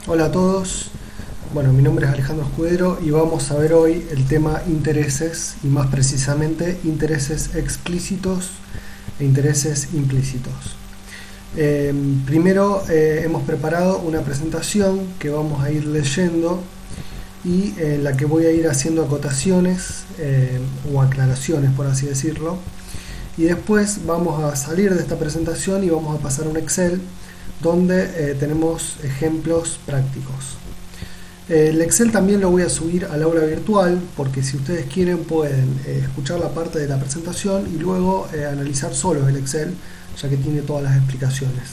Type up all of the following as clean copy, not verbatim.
Hola a todos, bueno, mi nombre es Alejandro Escudero y vamos a ver hoy el tema intereses y más precisamente intereses explícitos e intereses implícitos. Primero hemos preparado una presentación que vamos a ir leyendo y en la que voy a ir haciendo acotaciones o aclaraciones, por así decirlo, y después vamos a salir de esta presentación y vamos a pasar a un Excel donde tenemos ejemplos prácticos. El Excel también lo voy a subir al aula virtual porque si ustedes quieren pueden escuchar la parte de la presentación y luego analizar solo el Excel, ya que tiene todas las explicaciones.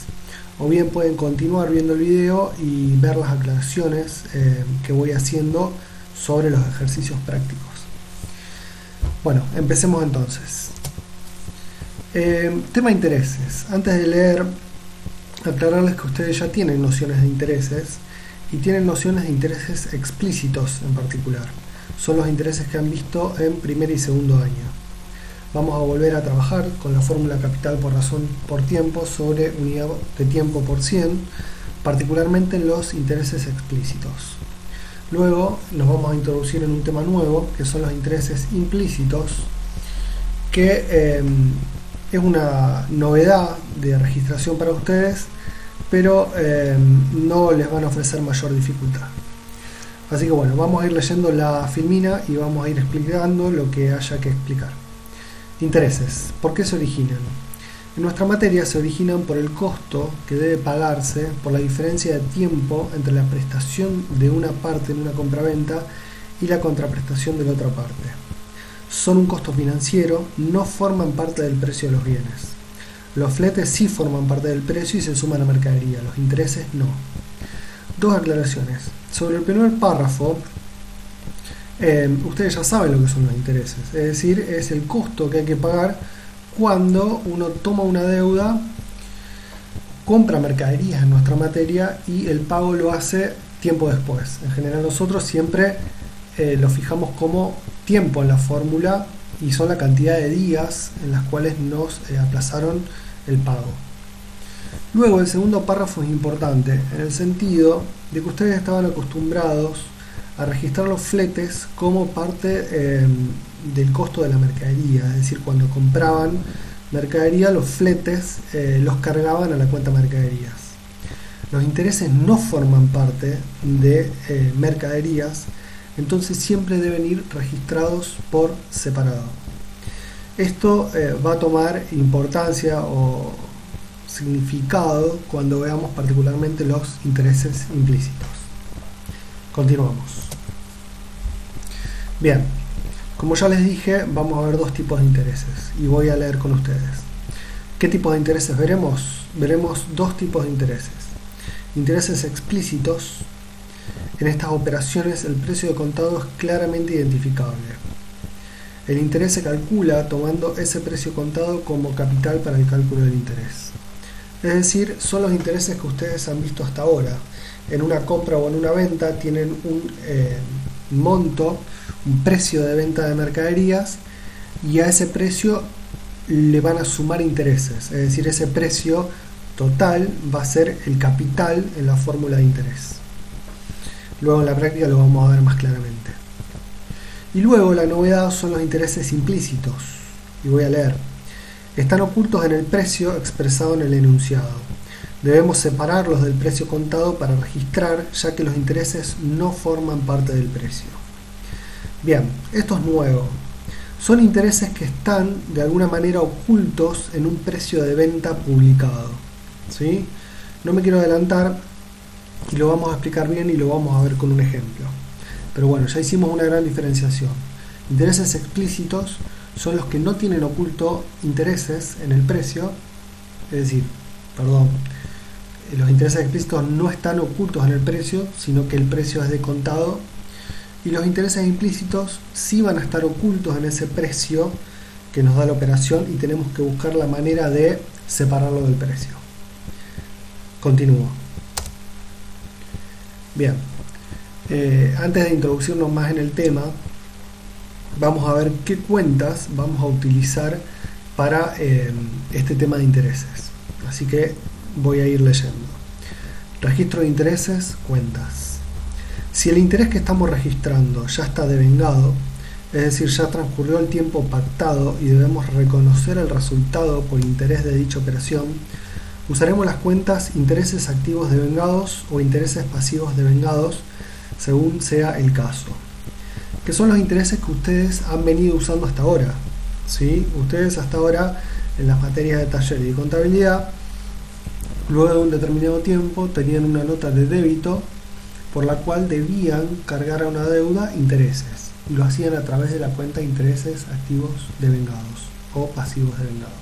O bien pueden continuar viendo el video y ver las aclaraciones que voy haciendo sobre los ejercicios prácticos. Bueno, empecemos entonces. Tema intereses. Antes de leer, aclararles que ustedes ya tienen nociones de intereses y tienen nociones de intereses explícitos en particular. Son los intereses que han visto en primer y segundo año. Vamos a volver a trabajar con la fórmula capital por razón por tiempo sobre unidad de tiempo por 100, particularmente en los intereses explícitos. Luego nos vamos a introducir en un tema nuevo, que son los intereses implícitos, que es una novedad de registración para ustedes, pero no les van a ofrecer mayor dificultad. Así que bueno, vamos a ir leyendo la filmina y vamos a ir explicando lo que haya que explicar. Intereses. ¿Por qué se originan? En nuestra materia se originan por el costo que debe pagarse por la diferencia de tiempo entre la prestación de una parte en una compraventa y la contraprestación de la otra parte. Son un costo financiero, no forman parte del precio de los bienes. Los fletes sí forman parte del precio y se suman a mercadería, los intereses no. Dos aclaraciones. Sobre el primer párrafo, ustedes ya saben lo que son los intereses, es decir, es el costo que hay que pagar cuando uno toma una deuda, compra mercaderías en nuestra materia y el pago lo hace tiempo después. En general nosotros siempre lo fijamos como tiempo en la fórmula y son la cantidad de días en las cuales nos aplazaron el pago. Luego el segundo párrafo es importante en el sentido de que ustedes estaban acostumbrados a registrar los fletes como parte del costo de la mercadería, es decir, cuando compraban mercadería los fletes los cargaban a la cuenta mercaderías. Los intereses no forman parte de mercaderías, entonces siempre deben ir registrados por separado. Esto va a tomar importancia o significado cuando veamos particularmente los intereses implícitos. Continuamos. Bien, como ya les dije, vamos a ver dos tipos de intereses y voy a leer con ustedes. ¿Qué tipos de intereses veremos? Veremos dos tipos de intereses. Intereses explícitos. En estas operaciones el precio de contado es claramente identificable. El interés se calcula tomando ese precio contado como capital para el cálculo del interés. Es decir, son los intereses que ustedes han visto hasta ahora. En una compra o en una venta tienen un monto, un precio de venta de mercaderías y a ese precio le van a sumar intereses. Es decir, ese precio total va a ser el capital en la fórmula de interés. Luego en la práctica lo vamos a ver más claramente. Y luego la novedad son los intereses implícitos. Y voy a leer. Están ocultos en el precio expresado en el enunciado. Debemos separarlos del precio contado para registrar, ya que los intereses no forman parte del precio. Bien, esto es nuevo. Son intereses que están de alguna manera ocultos en un precio de venta publicado. ¿Sí? No me quiero adelantar y lo vamos a explicar bien y lo vamos a ver con un ejemplo. Pero bueno, ya hicimos una gran diferenciación. Intereses explícitos son los que no tienen oculto intereses en el precio, es decir, los intereses explícitos no están ocultos en el precio, sino que el precio es de contado, y los intereses implícitos sí van a estar ocultos en ese precio que nos da la operación y tenemos que buscar la manera de separarlo del precio. Continúo. Bien, antes de introducirnos más en el tema, vamos a ver qué cuentas vamos a utilizar para este tema de intereses. Así que voy a ir leyendo. Registro de intereses, cuentas. Si el interés que estamos registrando ya está devengado, es decir, ya transcurrió el tiempo pactado y debemos reconocer el resultado por interés de dicha operación, usaremos las cuentas intereses activos devengados o intereses pasivos devengados, según sea el caso. ¿Qué son los intereses que ustedes han venido usando hasta ahora? ¿Sí? Ustedes hasta ahora en las materias de taller y de contabilidad, luego de un determinado tiempo, tenían una nota de débito por la cual debían cargar a una deuda intereses, y lo hacían a través de la cuenta de intereses activos devengados o pasivos devengados.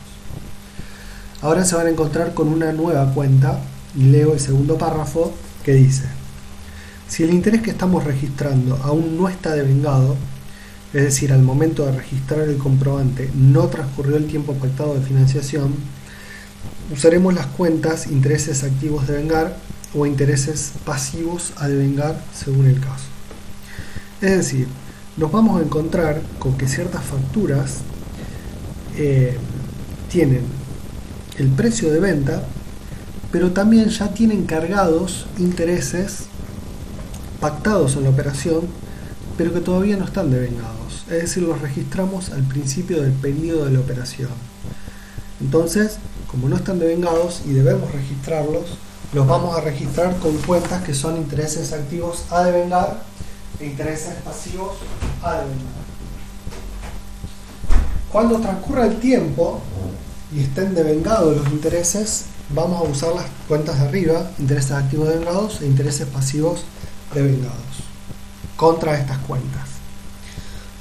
Ahora se van a encontrar con una nueva cuenta, y leo el segundo párrafo que dice: si el interés que estamos registrando aún no está devengado, es decir, al momento de registrar el comprobante no transcurrió el tiempo pactado de financiación, usaremos las cuentas intereses activos devengar o intereses pasivos a devengar según el caso. Es decir, nos vamos a encontrar con que ciertas facturas tienen el precio de venta, pero también ya tienen cargados intereses pactados en la operación, pero que todavía no están devengados. Es decir, los registramos al principio del periodo de la operación. Entonces, como no están devengados y debemos registrarlos, los vamos a registrar con cuentas que son intereses activos a devengar e intereses pasivos a devengar. Cuando transcurra el tiempo y estén devengados los intereses, vamos a usar las cuentas de arriba, intereses activos devengados e intereses pasivos devengados, contra estas cuentas.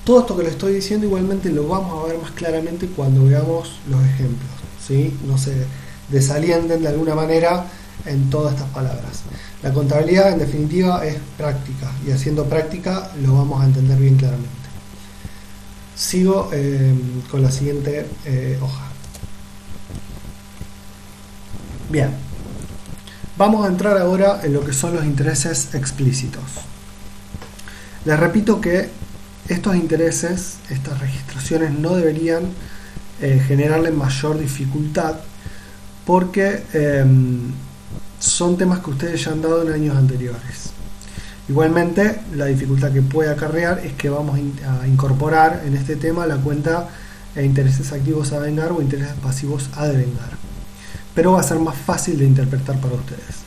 Todo esto que les estoy diciendo igualmente lo vamos a ver más claramente cuando veamos los ejemplos, ¿sí? No se desalienten de alguna manera en todas estas palabras. La contabilidad en definitiva es práctica, y haciendo práctica lo vamos a entender bien claramente. Sigo con la siguiente hoja. Bien, vamos a entrar ahora en lo que son los intereses explícitos. Les repito que estos intereses, estas registraciones no deberían generarle mayor dificultad, porque son temas que ustedes ya han dado en años anteriores. Igualmente, la dificultad que puede acarrear es que vamos a incorporar en este tema la cuenta de intereses activos a devengar o intereses pasivos a devengar, pero va a ser más fácil de interpretar para ustedes.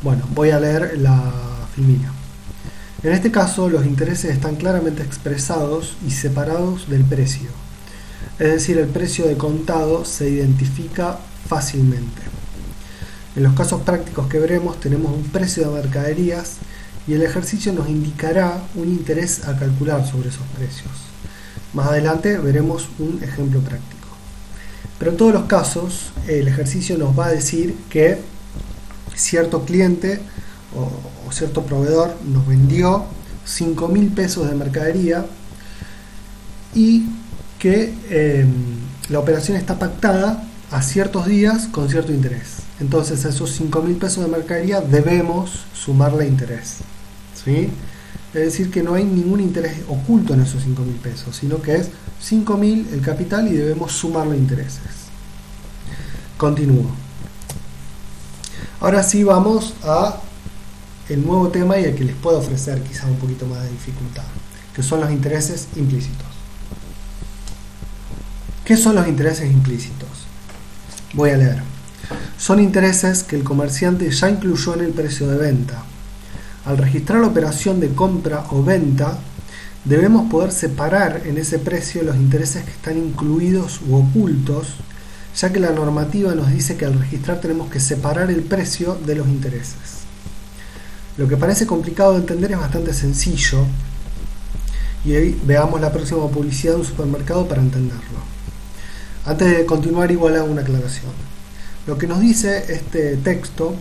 Bueno, voy a leer la filmina. En este caso, los intereses están claramente expresados y separados del precio, es decir, el precio de contado se identifica fácilmente. En los casos prácticos que veremos, tenemos un precio de mercaderías y el ejercicio nos indicará un interés a calcular sobre esos precios. Más adelante veremos un ejemplo práctico. Pero en todos los casos, el ejercicio nos va a decir que cierto cliente o cierto proveedor nos vendió 5.000 pesos de mercadería y que la operación está pactada a ciertos días con cierto interés. Entonces a esos 5.000 pesos de mercadería debemos sumarle interés, ¿sí? Es decir, que no hay ningún interés oculto en esos 5.000 pesos, sino que es 5.000 el capital y debemos sumarle intereses. Continúo. Ahora sí vamos a el nuevo tema y el que les puedo ofrecer quizás un poquito más de dificultad, que son los intereses implícitos. ¿Qué son los intereses implícitos? Voy a leer. Son intereses que el comerciante ya incluyó en el precio de venta. Al registrar la operación de compra o venta, debemos poder separar en ese precio los intereses que están incluidos u ocultos, ya que la normativa nos dice que al registrar tenemos que separar el precio de los intereses. Lo que parece complicado de entender es bastante sencillo, y ahí veamos la próxima publicidad de un supermercado para entenderlo. Antes de continuar, igual hago una aclaración. Lo que nos dice este texto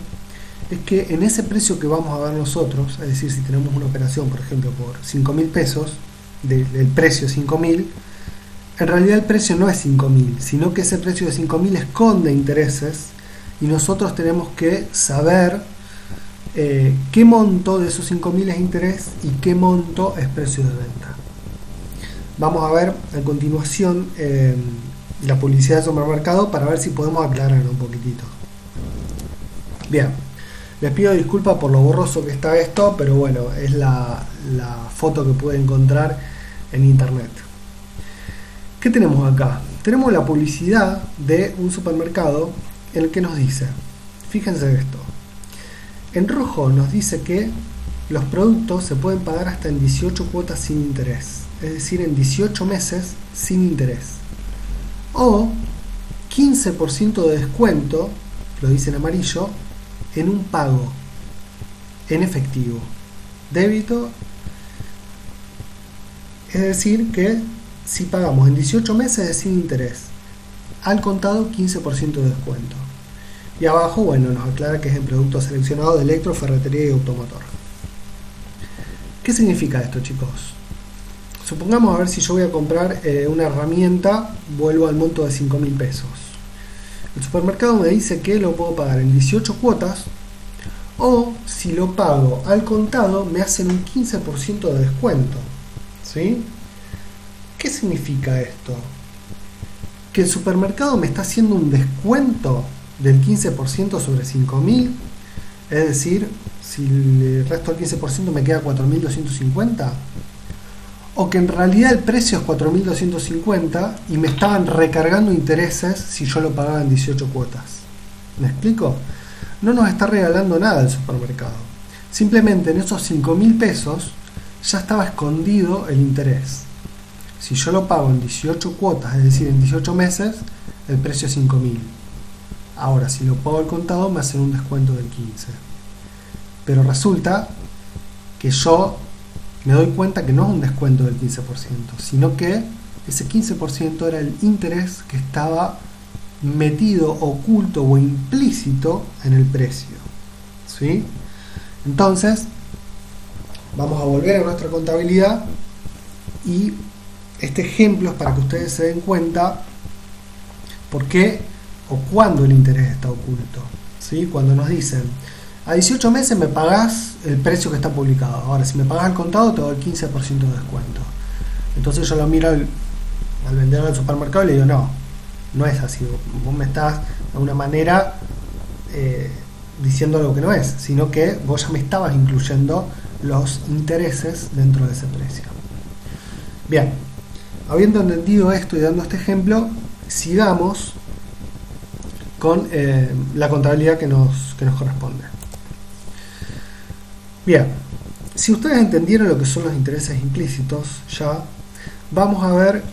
es que en ese precio que vamos a ver nosotros, es decir, si tenemos una operación, por ejemplo, por 5.000 pesos, del precio 5.000, en realidad el precio no es 5.000, sino que ese precio de 5.000 esconde intereses, y nosotros tenemos que saber qué monto de esos 5.000 es interés y qué monto es precio de venta. Vamos a ver a continuación la publicidad de supermercado para ver si podemos aclararlo un poquitito. Bien, Les pido disculpas por lo borroso que está esto, pero bueno, es la foto que pude encontrar en internet. ¿Qué tenemos acá? Tenemos la publicidad de un supermercado en el que nos dice, fíjense esto, en rojo nos dice que los productos se pueden pagar hasta en 18 cuotas sin interés, es decir, en 18 meses sin interés. O 15% de descuento, lo dice en amarillo, en un pago en efectivo, débito, es decir, que si pagamos en 18 meses es sin interés, al contado 15% de descuento. Y abajo, bueno, nos aclara que es en productos seleccionados de electro, ferretería y automotor. ¿Qué significa esto, chicos? Supongamos, a ver, si yo voy a comprar una herramienta, vuelvo al monto de 5.000 pesos. El supermercado me dice que lo puedo pagar en 18 cuotas, o si lo pago al contado me hacen un 15% de descuento. ¿Sí? ¿Qué significa esto? Que el supermercado me está haciendo un descuento del 15% sobre 5.000, es decir, si le resto el 15% me queda 4.250, o que en realidad el precio es 4.250 y me estaban recargando intereses si yo lo pagaba en 18 cuotas. ¿Me explico? No nos está regalando nada el supermercado. Simplemente en esos 5.000 pesos ya estaba escondido el interés. Si yo lo pago en 18 cuotas, es decir, en 18 meses, el precio es 5.000. Ahora, si lo pago al contado, me hacen un descuento del 15%. Pero resulta que yo me doy cuenta que no es un descuento del 15%, sino que ese 15% era el interés que estaba metido, oculto o implícito en el precio. ¿Sí? Entonces, vamos a volver a nuestra contabilidad y este ejemplo es para que ustedes se den cuenta por qué o cuándo el interés está oculto. ¿Sí? Cuando nos dicen, a 18 meses me pagás el precio que está publicado. Ahora, si me pagás al contado, te doy el 15% de descuento. Entonces yo lo miro al vendedor del supermercado y le digo, no es así. Vos me estás de alguna manera diciendo algo que no es, sino que vos ya me estabas incluyendo los intereses dentro de ese precio. Bien, habiendo entendido esto y dando este ejemplo, sigamos con la contabilidad que nos corresponde. Bien, si ustedes entendieron lo que son los intereses implícitos, ya vamos a ver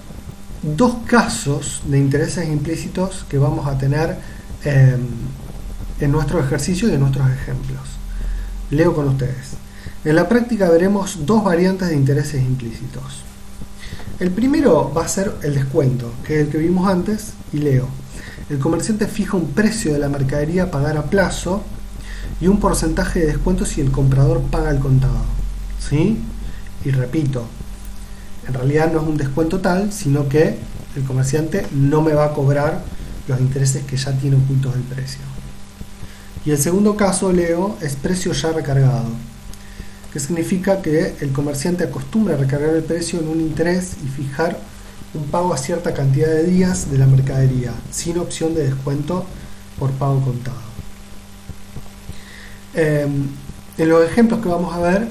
dos casos de intereses implícitos que vamos a tener en nuestro ejercicio y en nuestros ejemplos. Leo con ustedes. En la práctica veremos dos variantes de intereses implícitos. El primero va a ser el descuento, que es el que vimos antes, y leo. El comerciante fija un precio de la mercadería a pagar a plazo y un porcentaje de descuento si el comprador paga al contado. ¿Sí? Y repito, en realidad no es un descuento tal, sino que el comerciante no me va a cobrar los intereses que ya tiene ocultos del precio. Y el segundo caso, leo, es precio ya recargado, que significa que el comerciante acostumbra a recargar el precio en un interés y fijar un pago a cierta cantidad de días de la mercadería, sin opción de descuento por pago contado. En los ejemplos que vamos a ver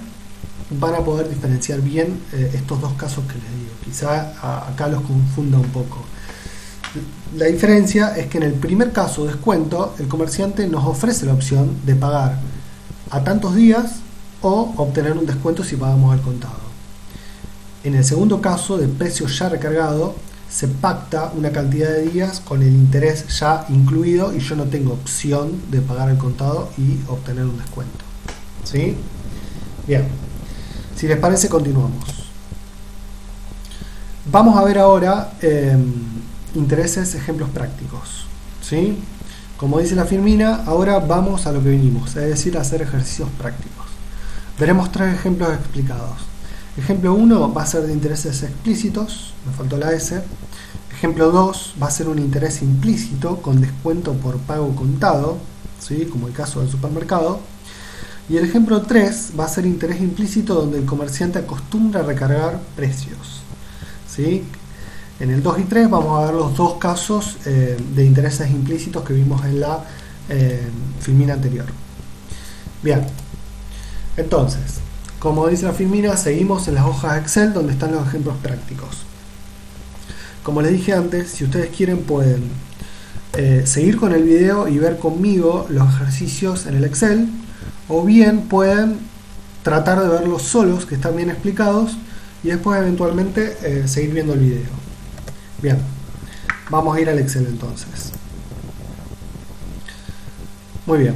van a poder diferenciar bien estos dos casos que les digo. Quizá acá los confunda un poco. La diferencia es que en el primer caso, descuento, el comerciante nos ofrece la opción de pagar a tantos días o obtener un descuento si pagamos al contado. En el segundo caso, de precio ya recargado, se pacta una cantidad de días con el interés ya incluido y yo no tengo opción de pagar al contado y obtener un descuento. ¿Sí? Bien. Si les parece, continuamos. Vamos a ver ahora intereses, ejemplos prácticos. ¿Sí? Como dice la Firmina, ahora vamos a lo que vinimos, es decir, a hacer ejercicios prácticos. Veremos tres ejemplos explicados. Ejemplo 1 va a ser de intereses explícitos, me faltó la S. Ejemplo 2 va a ser un interés implícito con descuento por pago contado, ¿sí? Como el caso del supermercado. Y el ejemplo 3 va a ser interés implícito donde el comerciante acostumbra a recargar precios, ¿sí? En el 2 y 3 vamos a ver los dos casos de intereses implícitos que vimos en la filmina anterior. Bien, entonces, como dice la Filmina, seguimos en las hojas Excel donde están los ejemplos prácticos. Como les dije antes, si ustedes quieren pueden seguir con el video y ver conmigo los ejercicios en el Excel, o bien pueden tratar de verlos solos, que están bien explicados, y después eventualmente seguir viendo el video. Bien, vamos a ir al Excel entonces. Muy bien.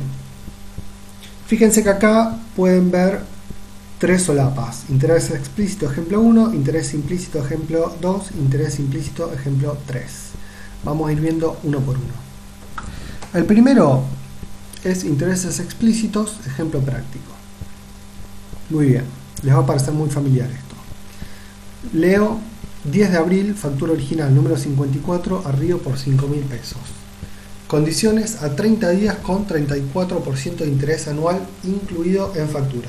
Fíjense que acá pueden ver tres solapas: interés explícito ejemplo 1, interés implícito ejemplo 2, interés implícito ejemplo 3. Vamos a ir viendo uno por uno. El primero es intereses explícitos ejemplo práctico. Muy bien, les va a parecer muy familiar esto. Leo: 10 de abril, factura original número 54 a Río por 5.000 pesos. Condiciones a 30 días con 34% de interés anual incluido en factura.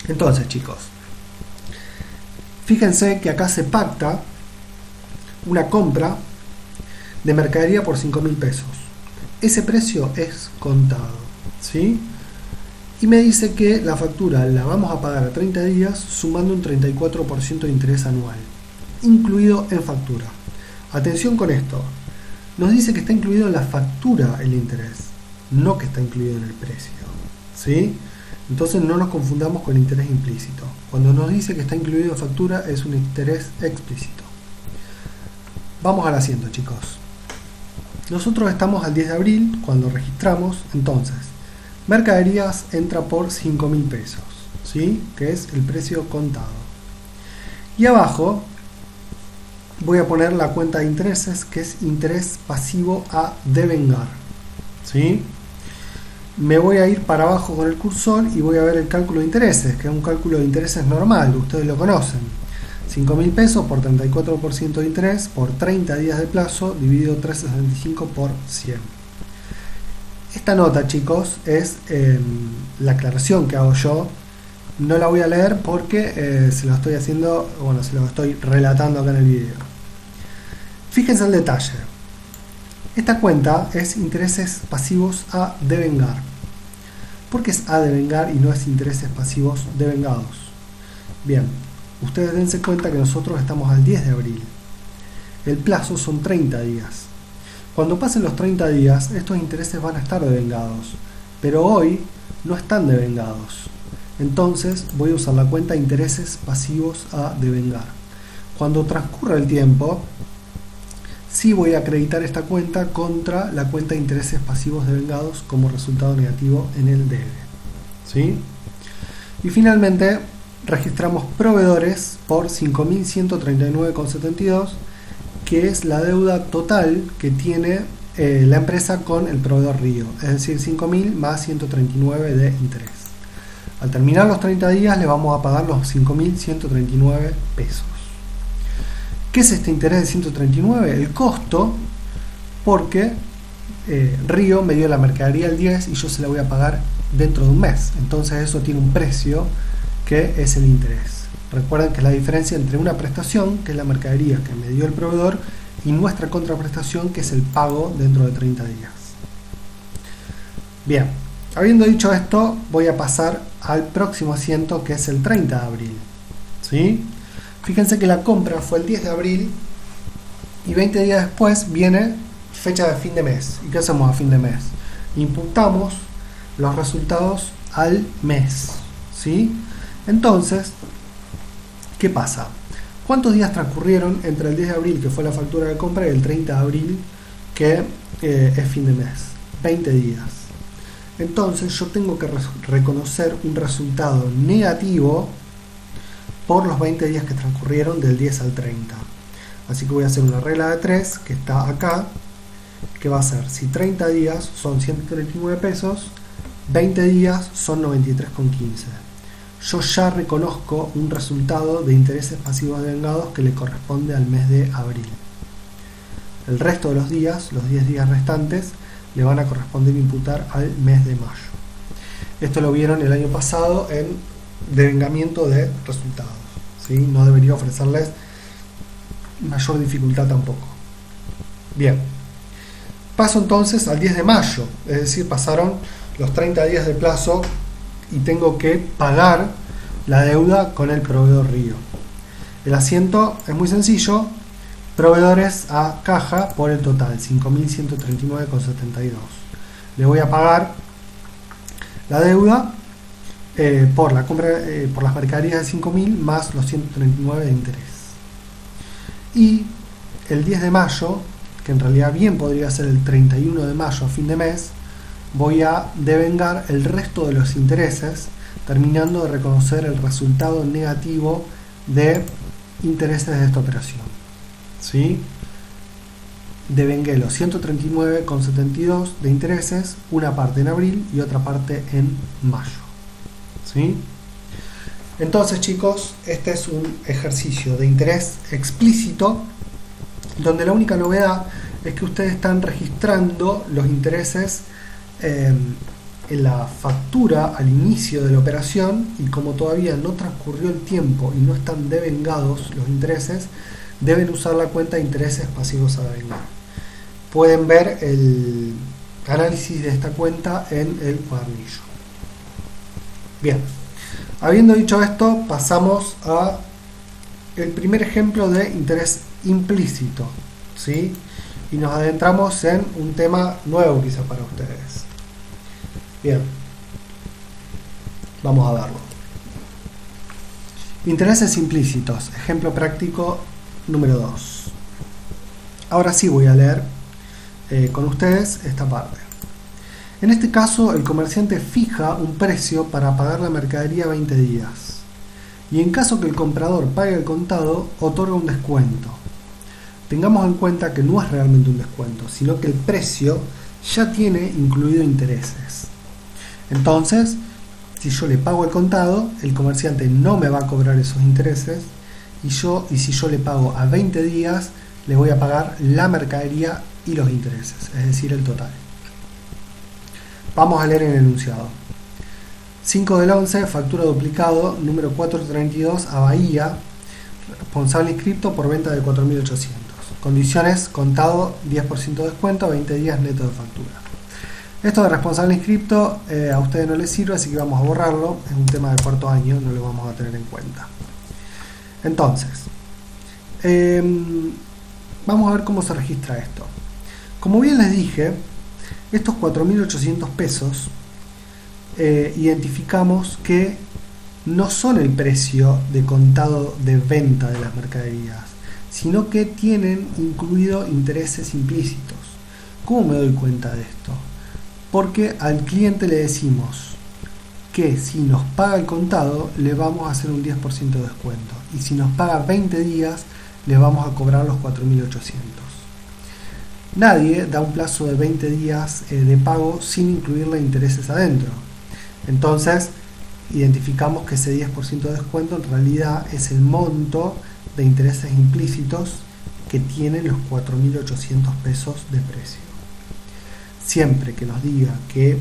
Entonces, chicos, fíjense que acá se pacta una compra de mercadería por 5.000 pesos. Ese precio es contado, ¿sí? Y me dice que la factura la vamos a pagar a 30 días sumando un 34% de interés anual, incluido en factura. Atención con esto. Nos dice que está incluido en la factura el interés, no que está incluido en el precio, ¿sí? Entonces no nos confundamos con el interés implícito. Cuando nos dice que está incluido en factura es un interés explícito. Vamos al asiento, chicos. Nosotros estamos al 10 de abril cuando registramos, entonces mercaderías entra por 5.000 pesos, ¿sí? Que es el precio contado. Y abajo voy a poner la cuenta de intereses, que es interés pasivo a devengar, ¿sí? Me voy a ir para abajo con el cursor y voy a ver el cálculo de intereses, que es un cálculo de intereses normal, ustedes lo conocen. 5.000 pesos por 34% de interés por 30 días de plazo dividido 365 por 100. Esta nota, chicos, es la aclaración que hago yo. No la voy a leer porque se lo estoy haciendo, bueno, se lo estoy relatando acá en el video. Fíjense el detalle. Esta cuenta es intereses pasivos a devengar. ¿Por qué es a devengar y no es intereses pasivos devengados? Bien, ustedes dense cuenta que nosotros estamos al 10 de abril. El plazo son 30 días. Cuando pasen los 30 días, estos intereses van a estar devengados, pero hoy no están devengados. Entonces voy a usar la cuenta intereses pasivos a devengar. Cuando transcurra el tiempo, sí voy a acreditar esta cuenta contra la cuenta de intereses pasivos devengados como resultado negativo en el debe, ¿sí? Y finalmente registramos proveedores por 5.139,72, que es la deuda total que tiene la empresa con el proveedor Río, es decir, 5.000 más 139 de interés. Al terminar los 30 días le vamos a pagar los 5.139 pesos. ¿Qué es este interés de 139? El costo, porque Río me dio la mercadería el 10 y yo se la voy a pagar dentro de un mes. Entonces eso tiene un precio que es el interés. Recuerden que es la diferencia entre una prestación, que es la mercadería que me dio el proveedor, y nuestra contraprestación, que es el pago dentro de 30 días. Bien, habiendo dicho esto, voy a pasar al próximo asiento, que es el 30 de abril, ¿sí? Fíjense que la compra fue el 10 de abril y 20 días después viene fecha de fin de mes. ¿Y qué hacemos a fin de mes? Imputamos los resultados al mes, ¿sí? Entonces, ¿qué pasa? ¿Cuántos días transcurrieron entre el 10 de abril, que fue la factura de compra, y el 30 de abril, que es fin de mes? 20 días. Entonces yo tengo que reconocer un resultado negativo por los 20 días que transcurrieron del 10 al 30. Así que voy a hacer una regla de 3 que está acá, que va a ser: si 30 días son 139 pesos, 20 días son 93,15. Yo ya reconozco un resultado de intereses pasivos devengados que le corresponde al mes de abril. El resto de los días, los 10 días restantes, le van a corresponder imputar al mes de mayo. Esto lo vieron el año pasado en devengamiento de resultados, ¿sí? No debería ofrecerles mayor dificultad tampoco. Bien, paso entonces al 10 de mayo, es decir, pasaron los 30 días de plazo y tengo que pagar la deuda con el proveedor Río. El asiento es muy sencillo, proveedores a caja por el total, 5.139,72. Le voy a pagar la deuda por la compra por las mercaderías de 5.000 más los 139 de interés. Y el 10 de mayo, que en realidad bien podría ser el 31 de mayo a fin de mes, voy a devengar el resto de los intereses, terminando de reconocer el resultado negativo de intereses de esta operación. ¿Sí? Devengué los 139,72 de intereses, una parte en abril y otra parte en mayo. ¿Sí? Entonces, chicos, este es un ejercicio de interés explícito donde la única novedad es que ustedes están registrando los intereses en la factura al inicio de la operación, y como todavía no transcurrió el tiempo y no están devengados los intereses, deben usar la cuenta de intereses pasivos a devengar. Pueden ver el análisis de esta cuenta en el cuadernillo. Bien, habiendo dicho esto, pasamos a el primer ejemplo de interés implícito, ¿sí? Y nos adentramos en un tema nuevo quizá para ustedes. Bien, vamos a verlo. Intereses implícitos, ejemplo práctico número 2. Ahora sí voy a leer con ustedes esta parte. En este caso, el comerciante fija un precio para pagar la mercadería 20 días. Y en caso que el comprador pague el contado, otorga un descuento. Tengamos en cuenta que no es realmente un descuento, sino que el precio ya tiene incluido intereses. Entonces, si yo le pago el contado, el comerciante no me va a cobrar esos intereses, y si yo le pago a 20 días, le voy a pagar la mercadería y los intereses, es decir, el total. Vamos a leer el enunciado. 5 del 11, factura duplicado, número 432 a Bahía, responsable inscripto por venta de 4.800. Condiciones, contado 10% de descuento, 20 días neto de factura. Esto de responsable inscripto a ustedes no les sirve, así que vamos a borrarlo. Es un tema de cuarto año, no lo vamos a tener en cuenta. Entonces, vamos a ver cómo se registra esto. Como bien les dije, estos 4.800 pesos identificamos que no son el precio de contado de venta de las mercaderías, sino que tienen incluido intereses implícitos. ¿Cómo me doy cuenta de esto? Porque al cliente le decimos que si nos paga el contado le vamos a hacer un 10% de descuento, y si nos paga 20 días le vamos a cobrar los 4.800. Nadie da un plazo de 20 días de pago sin incluirle intereses adentro. Entonces identificamos que ese 10% de descuento en realidad es el monto de intereses implícitos que tienen los 4.800 pesos de precio. Siempre que nos diga que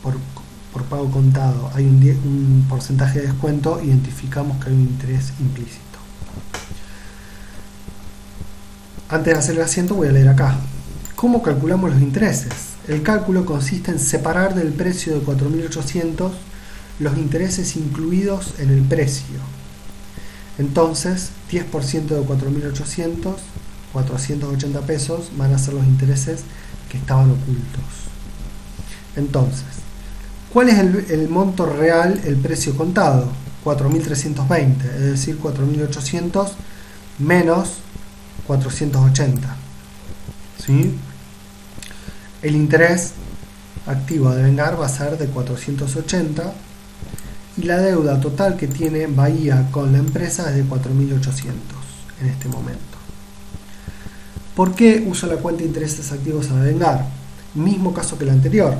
por pago contado hay un porcentaje de descuento, identificamos que hay un interés implícito. Antes de hacer el asiento voy a leer acá. ¿Cómo calculamos los intereses? El cálculo consiste en separar del precio de 4.800 los intereses incluidos en el precio. Entonces, 10% de 4.800, 480 pesos, van a ser los intereses que estaban ocultos. Entonces, ¿cuál es el monto real, el precio contado? 4.320, es decir, 4.800 menos 480. ¿Sí? El interés activo a devengar va a ser de 480 y la deuda total que tiene Bahía con la empresa es de 4.800 en este momento. ¿Por qué uso la cuenta de intereses activos a devengar? Mismo caso que el anterior.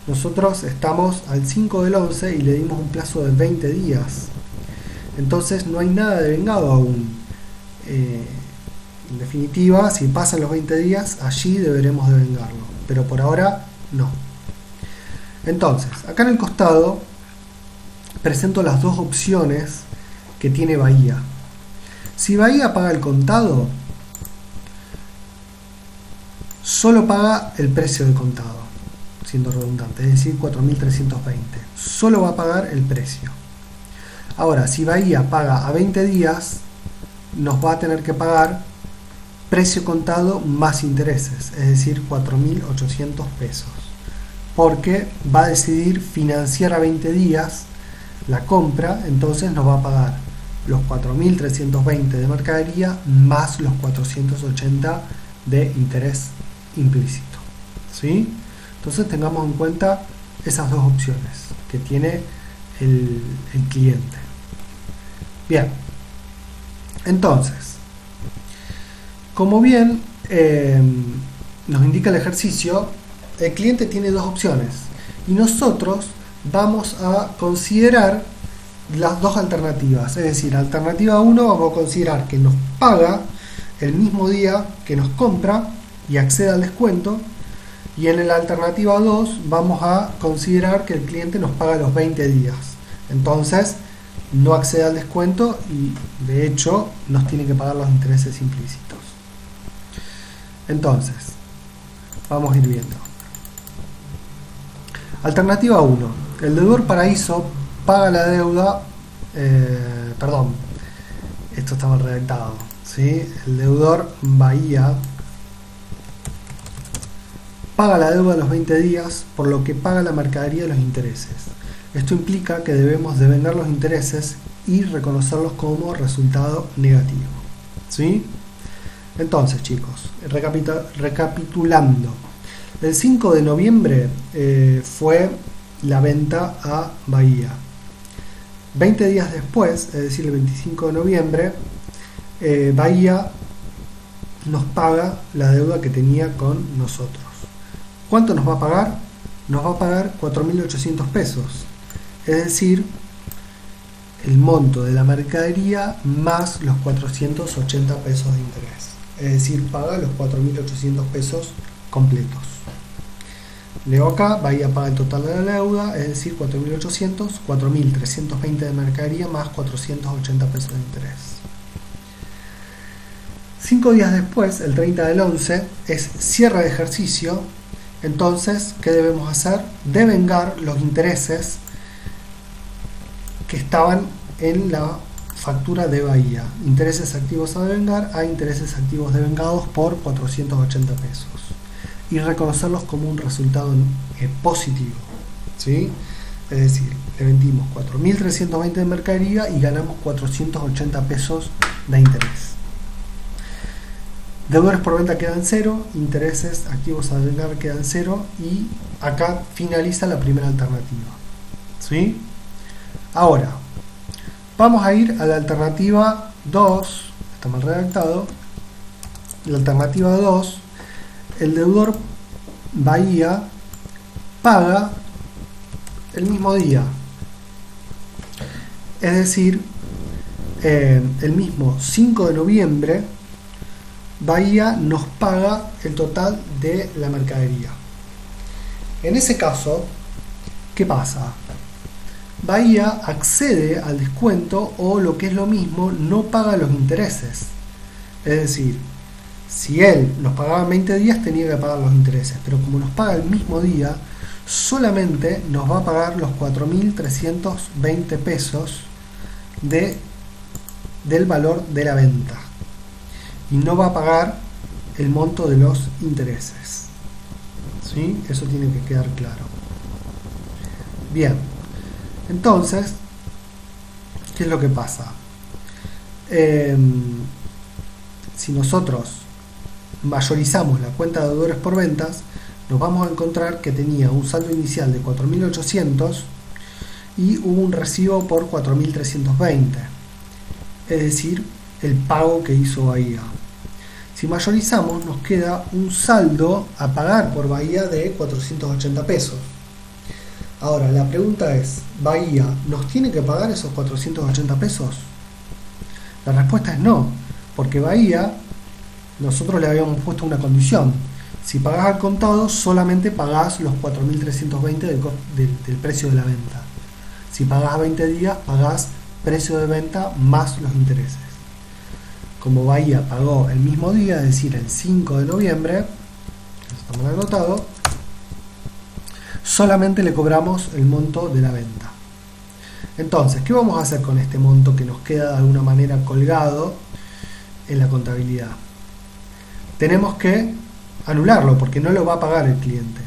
Nosotros estamos al 5 del 11 y le dimos un plazo de 20 días. Entonces no hay nada devengado aún. En definitiva, si pasan los 20 días, allí deberemos devengarlo. Pero por ahora, no. Entonces, acá en el costado presento las dos opciones que tiene Bahía. Si Bahía paga el contado, solo paga el precio del contado. siendo redundante, es decir, 4.320. Solo va a pagar el precio. Ahora, si Bahía paga a 20 días, nos va a tener que pagar precio contado más intereses, es decir, 4.800 pesos. Porque va a decidir financiar a 20 días la compra, entonces nos va a pagar los 4.320 de mercadería más los 480 de interés implícito. ¿Sí? Entonces tengamos en cuenta esas dos opciones que tiene el cliente. Bien, entonces, como bien nos indica el ejercicio, el cliente tiene dos opciones y nosotros vamos a considerar las dos alternativas. Es decir, alternativa 1 vamos a considerar que nos paga el mismo día que nos compra y accede al descuento, y en la alternativa 2 vamos a considerar que el cliente nos paga los 20 días. Entonces no accede al descuento y de hecho nos tiene que pagar los intereses implícitos. Entonces vamos a ir viendo. Alternativa 1. El deudor paraíso paga la deuda, perdón, esto está mal redactado, ¿sí? El deudor Bahía paga la deuda a los 20 días, por lo que paga la mercadería de los intereses. Esto implica que debemos devengar los intereses y reconocerlos como resultado negativo, ¿sí? Entonces, chicos, recapitulando, el 5 de noviembre fue la venta a Bahía. 20 días después, es decir, el 25 de noviembre, Bahía nos paga la deuda que tenía con nosotros. ¿Cuánto nos va a pagar? Nos va a pagar 4.800 pesos, es decir, el monto de la mercadería más los 480 pesos de interés, es decir, paga los 4.800 pesos completos. Leo acá, Bahía paga el total de la deuda, es decir, 4.800, 4.320 de mercadería más 480 pesos de interés. 5 días después, el 30 del 11, es cierre de ejercicio. Entonces, ¿qué debemos hacer? Devengar los intereses que estaban en la factura de Bahía. Intereses activos a devengar a intereses activos devengados por 480 pesos. Y reconocerlos como un resultado positivo, ¿sí? Es decir, le vendimos 4.320 de mercadería y ganamos 480 pesos de interés. Deudores por venta quedan 0, intereses activos a devengar quedan 0 y acá finaliza la primera alternativa, ¿sí? Ahora, vamos a ir a la alternativa 2, está mal redactado. La alternativa 2, el deudor Bahía paga el mismo día, es decir, el mismo 5 de noviembre Bahía nos paga el total de la mercadería. En ese caso, ¿qué pasa? Bahía accede al descuento o, lo que es lo mismo, no paga los intereses. Es decir, si él nos pagaba 20 días tenía que pagar los intereses, pero como nos paga el mismo día, solamente nos va a pagar los 4.320 pesos del valor de la venta y no va a pagar el monto de los intereses, ¿sí? Eso tiene que quedar claro. Bien, entonces, ¿qué es lo que pasa? Si nosotros mayorizamos la cuenta de deudores por ventas, nos vamos a encontrar que tenía un saldo inicial de 4.800 y hubo un recibo por 4.320, es decir, el pago que hizo Bahía. Si mayorizamos, nos queda un saldo a pagar por Bahía de 480 pesos. Ahora, la pregunta es, ¿Bahía nos tiene que pagar esos 480 pesos? La respuesta es no, porque Bahía, nosotros le habíamos puesto una condición. Si pagás al contado, solamente pagás los 4.320 del precio de la venta. Si pagás a 20 días, pagás precio de venta más los intereses. Como Bahía pagó el mismo día, es decir, el 5 de noviembre, eso está mal anotado, solamente le cobramos el monto de la venta. Entonces, ¿qué vamos a hacer con este monto que nos queda de alguna manera colgado en la contabilidad? Tenemos que anularlo porque no lo va a pagar el cliente.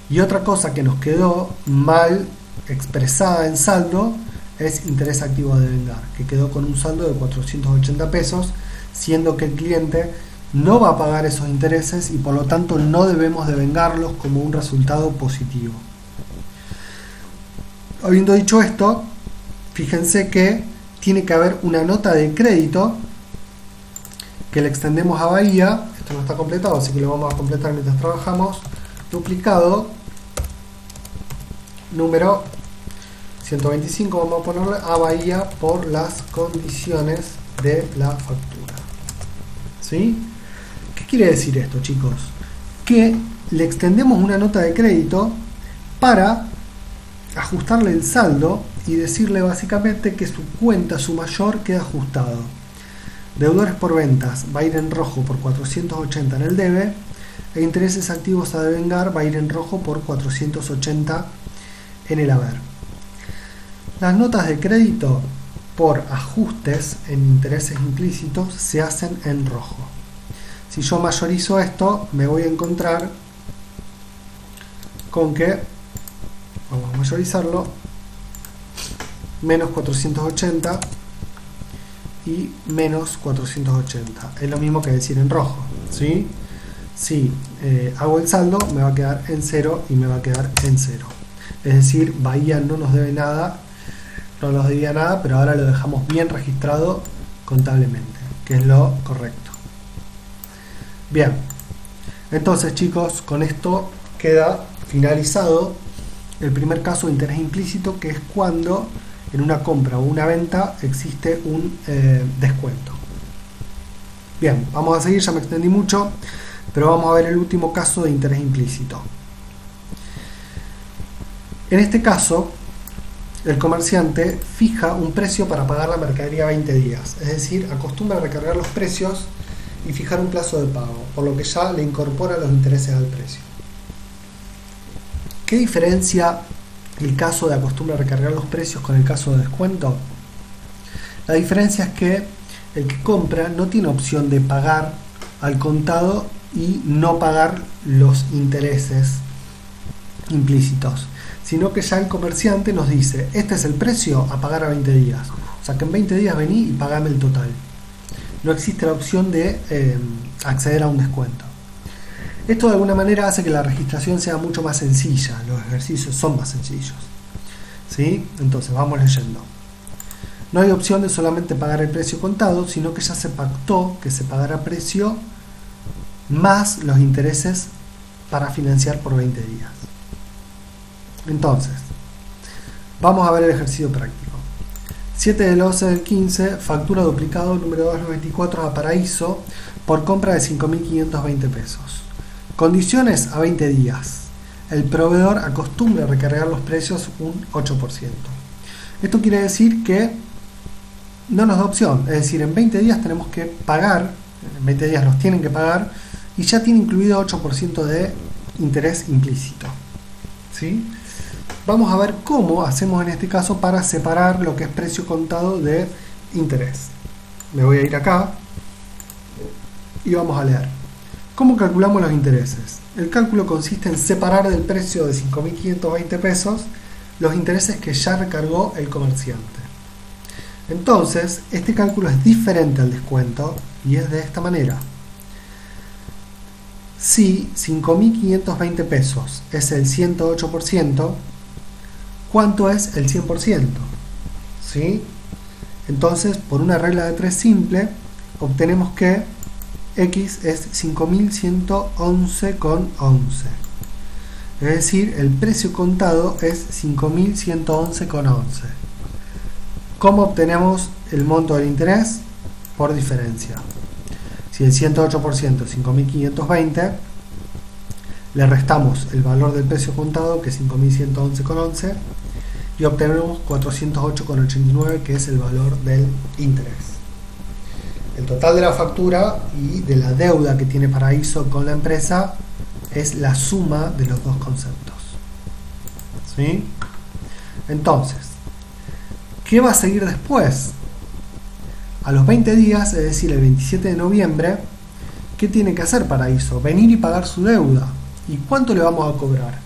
Y otra cosa que nos quedó mal expresada en saldo es interés activo a devengar, que quedó con un saldo de 480 pesos, siendo que el cliente no va a pagar esos intereses y por lo tanto no debemos devengarlos como un resultado positivo. Habiendo dicho esto, fíjense que tiene que haber una nota de crédito que le extendemos a Bahía. Esto no está completado, así que lo vamos a completar mientras trabajamos. Duplicado, número 125, vamos a ponerle a Bahía por las condiciones de la factura. ¿Sí? ¿Qué quiere decir esto, chicos? Que le extendemos una nota de crédito para ajustarle el saldo y decirle básicamente que su cuenta, su mayor, queda ajustado. Deudores por ventas va a ir en rojo por 480 en el debe, e intereses activos a devengar va a ir en rojo por 480 en el haber. Las notas de crédito por ajustes en intereses implícitos se hacen en rojo. Si yo mayorizo esto, me voy a encontrar con que, vamos a mayorizarlo, menos 480 y menos 480. Es lo mismo que decir en rojo, ¿sí? Si hago el saldo, me va a quedar en 0 y me va a quedar en 0. Es decir, Bahía no nos debe nada, no nos debía nada, pero ahora lo dejamos bien registrado contablemente, que es lo correcto. Bien, entonces chicos, con esto queda finalizado el primer caso de interés implícito, que es cuando en una compra o una venta existe un descuento. Bien, vamos a seguir, ya me extendí mucho, pero vamos a ver el último caso de interés implícito. En este caso, el comerciante fija un precio para pagar la mercadería 20 días, es decir, acostumbra a recargar los precios y fijar un plazo de pago, por lo que ya le incorpora los intereses al precio. ¿Qué diferencia el caso de acostumbra a recargar los precios con el caso de descuento? La diferencia es que el que compra no tiene opción de pagar al contado y no pagar los intereses implícitos, sino que ya el comerciante nos dice, este es el precio a pagar a 20 días, o sea que en 20 días vení y pagame el total. No existe la opción de acceder a un descuento. Esto de alguna manera hace que la registración sea mucho más sencilla, los ejercicios son más sencillos, ¿sí? Entonces vamos leyendo. No hay opción de solamente pagar el precio contado, sino que ya se pactó que se pagará precio más los intereses para financiar por 20 días. Entonces, vamos a ver el ejercicio práctico. 7 del 11 del 15, factura duplicado número 294 a Paraíso por compra de 5.520 pesos. Condiciones a 20 días. El proveedor acostumbra a recargar los precios un 8%. Esto quiere decir que no nos da opción, es decir, en 20 días tenemos que pagar, en 20 días nos tienen que pagar y ya tiene incluido 8% de interés implícito. ¿Sí? Vamos a ver cómo hacemos en este caso para separar lo que es precio contado de interés. Me voy a ir acá y vamos a leer. ¿Cómo calculamos los intereses? El cálculo consiste en separar del precio de 5.520 pesos los intereses que ya recargó el comerciante. Entonces, este cálculo es diferente al descuento y es de esta manera. Si 5.520 pesos es el 108%, ¿cuánto es el 100%? ¿Sí? Entonces, por una regla de 3 simple, obtenemos que X es 5.111,11. Es decir, el precio contado es 5.111,11. ¿Cómo obtenemos el monto del interés? Por diferencia. Si el 108% es 5.520, le restamos el valor del precio contado, que es 5.111,11, y obtenemos 408,89, que es el valor del interés. El total de la factura y de la deuda que tiene Paraíso con la empresa es la suma de los dos conceptos. ¿sí? Entonces, ¿qué va a seguir después? A los 20 días, es decir, el 27 de noviembre, ¿qué tiene que hacer Paraíso? Venir y pagar su deuda. ¿Y cuánto le vamos a cobrar?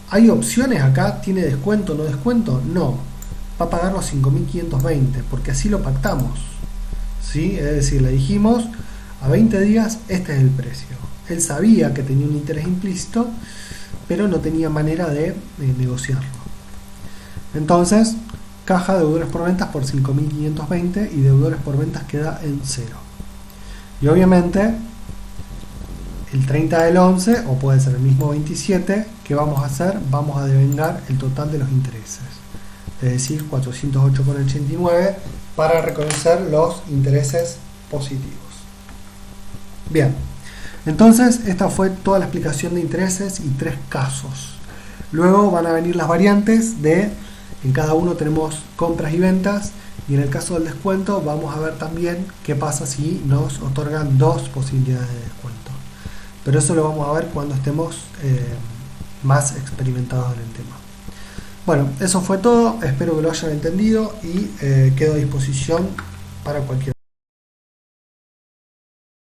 ¿Hay opciones acá? ¿Tiene descuento o no descuento? No. Va a pagar los 5.520, porque así lo pactamos, ¿sí? Es decir, le dijimos, a 20 días este es el precio. Él sabía que tenía un interés implícito, pero no tenía manera de negociarlo. Entonces, caja deudores por ventas por 5.520 y deudores por ventas queda en 0. Y obviamente, el 30 del 11, o puede ser el mismo 27, ¿qué vamos a hacer? Vamos a devengar el total de los intereses. Es decir, 408,89 para reconocer los intereses positivos. Bien, entonces esta fue toda la explicación de intereses y 3 casos. Luego van a venir las variantes de, en cada uno tenemos compras y ventas, y en el caso del descuento vamos a ver también qué pasa si nos otorgan 2 posibilidades de descuento. Pero eso lo vamos a ver cuando estemos más experimentados en el tema. Bueno, eso fue todo, espero que lo hayan entendido y quedo a disposición para cualquier